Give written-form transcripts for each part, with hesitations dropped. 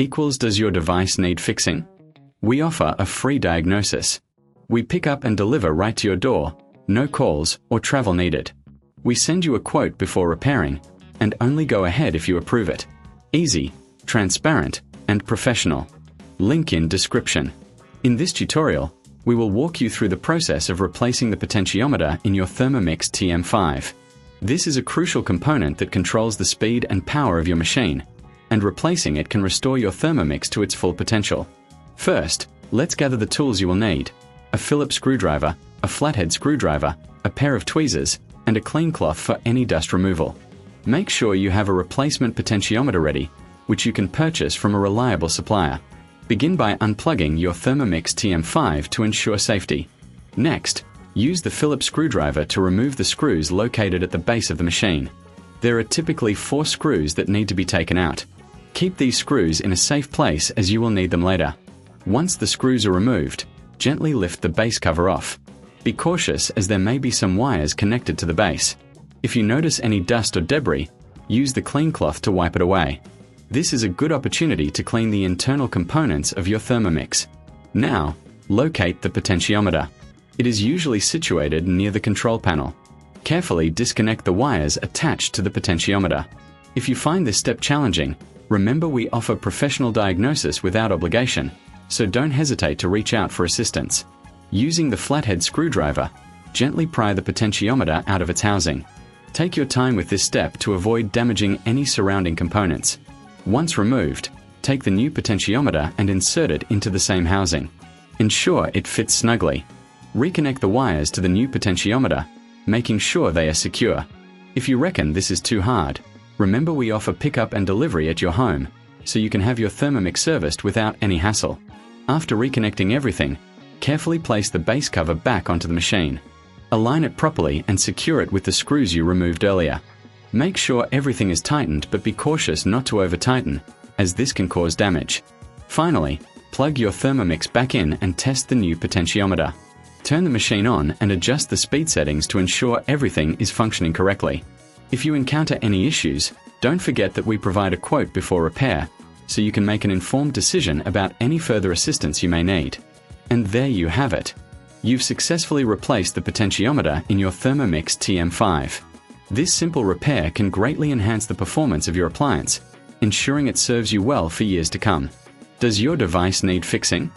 equals does your device need fixing? We offer a free diagnosis. We pick up and deliver right to your door, no calls or travel needed. We send you a quote before repairing, and only go ahead if you approve it. Easy, transparent, and professional. Link in description. In this tutorial, we will walk you through the process of replacing the potentiometer in your Thermomix TM5. This is a crucial component that controls the speed and power of your machine, and replacing it can restore your Thermomix to its full potential. First, let's gather the tools you will need: a Phillips screwdriver, a flathead screwdriver, a pair of tweezers, and a clean cloth for any dust removal. Make sure you have a replacement potentiometer ready, which you can purchase from a reliable supplier. Begin by unplugging your Thermomix TM5 to ensure safety. Next, use the Phillips screwdriver to remove the screws located at the base of the machine. There are typically 4 screws that need to be taken out. Keep these screws in a safe place as you will need them later. Once the screws are removed, gently lift the base cover off. Be cautious as there may be some wires connected to the base. If you notice any dust or debris, use the clean cloth to wipe it away. This is a good opportunity to clean the internal components of your Thermomix. Now, locate the potentiometer. It is usually situated near the control panel. Carefully disconnect the wires attached to the potentiometer. If you find this step challenging, remember we offer professional diagnosis without obligation, so don't hesitate to reach out for assistance. Using the flathead screwdriver, gently pry the potentiometer out of its housing. Take your time with this step to avoid damaging any surrounding components. Once removed, take the new potentiometer and insert it into the same housing. Ensure it fits snugly. Reconnect the wires to the new potentiometer, making sure they are secure. If you reckon this is too hard, remember we offer pickup and delivery at your home, so you can have your Thermomix serviced without any hassle. After reconnecting everything, carefully place the base cover back onto the machine. Align it properly and secure it with the screws you removed earlier. Make sure everything is tightened, but be cautious not to over-tighten, as this can cause damage. Finally, plug your Thermomix back in and test the new potentiometer. Turn the machine on and adjust the speed settings to ensure everything is functioning correctly. If you encounter any issues, don't forget that we provide a quote before repair, so you can make an informed decision about any further assistance you may need. And there you have it. You've successfully replaced the potentiometer in your Thermomix TM5. This simple repair can greatly enhance the performance of your appliance, ensuring it serves you well for years to come. Does your device need fixing?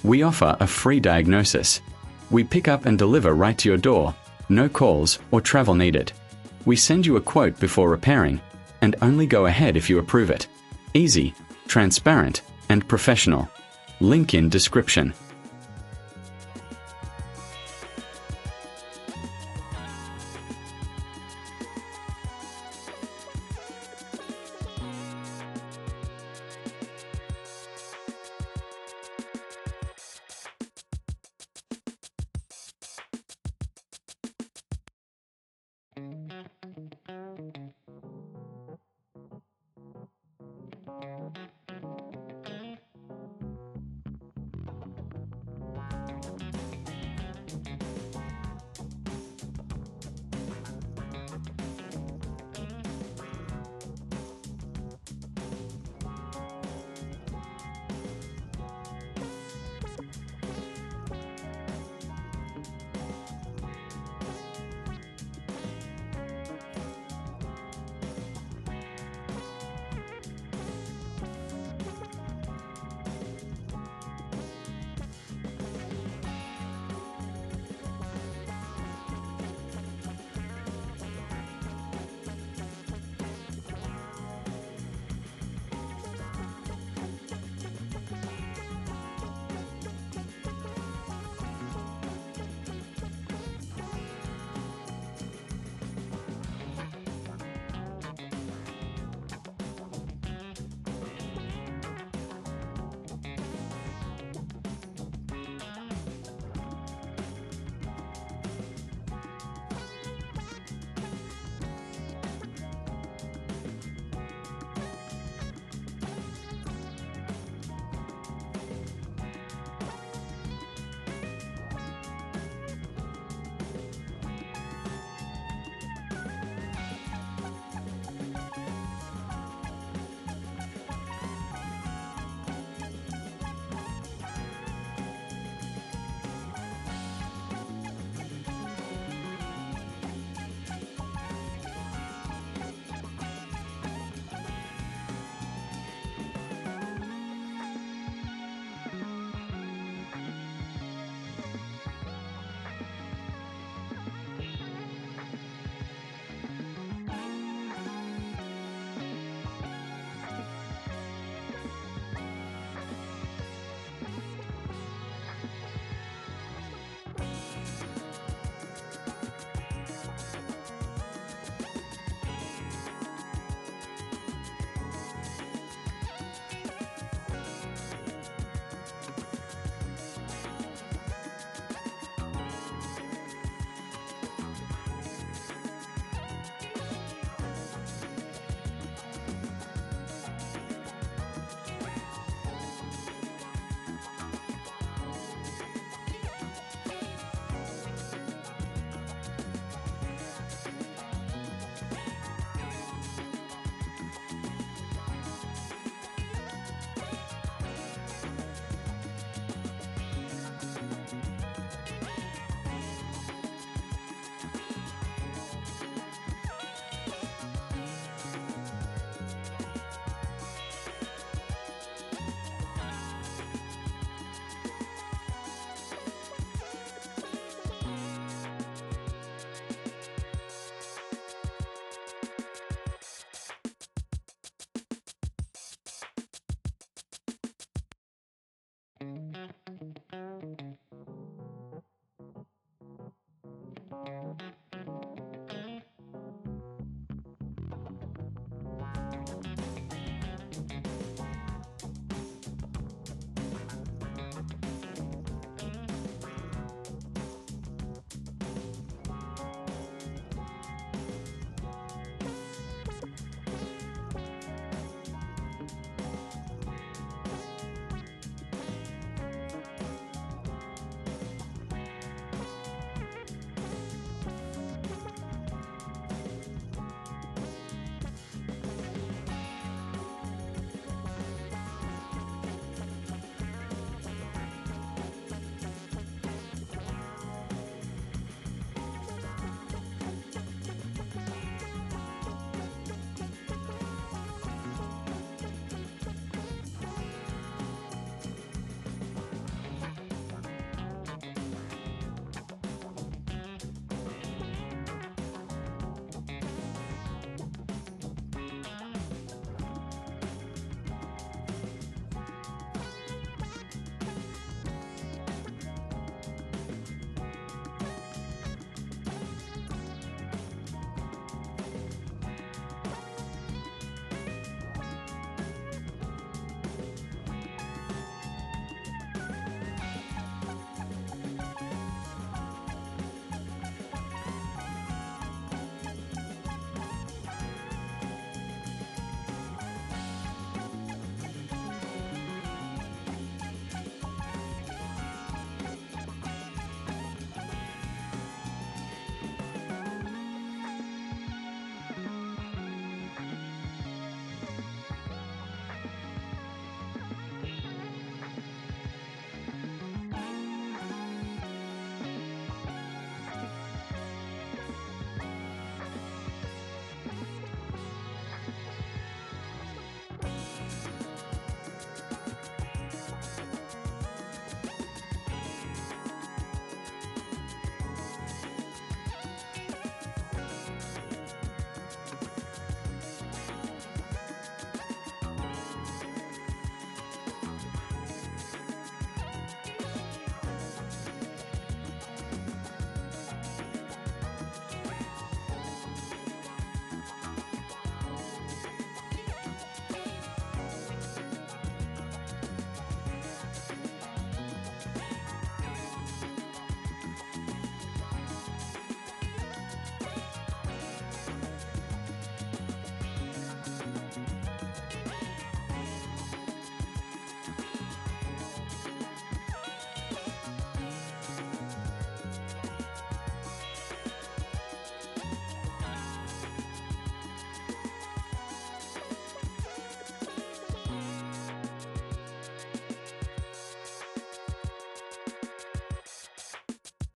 We offer a free diagnosis. We pick up and deliver right to your door, no calls or travel needed. We send you a quote before repairing, and only go ahead if you approve it. Easy, transparent, and professional. Link in description.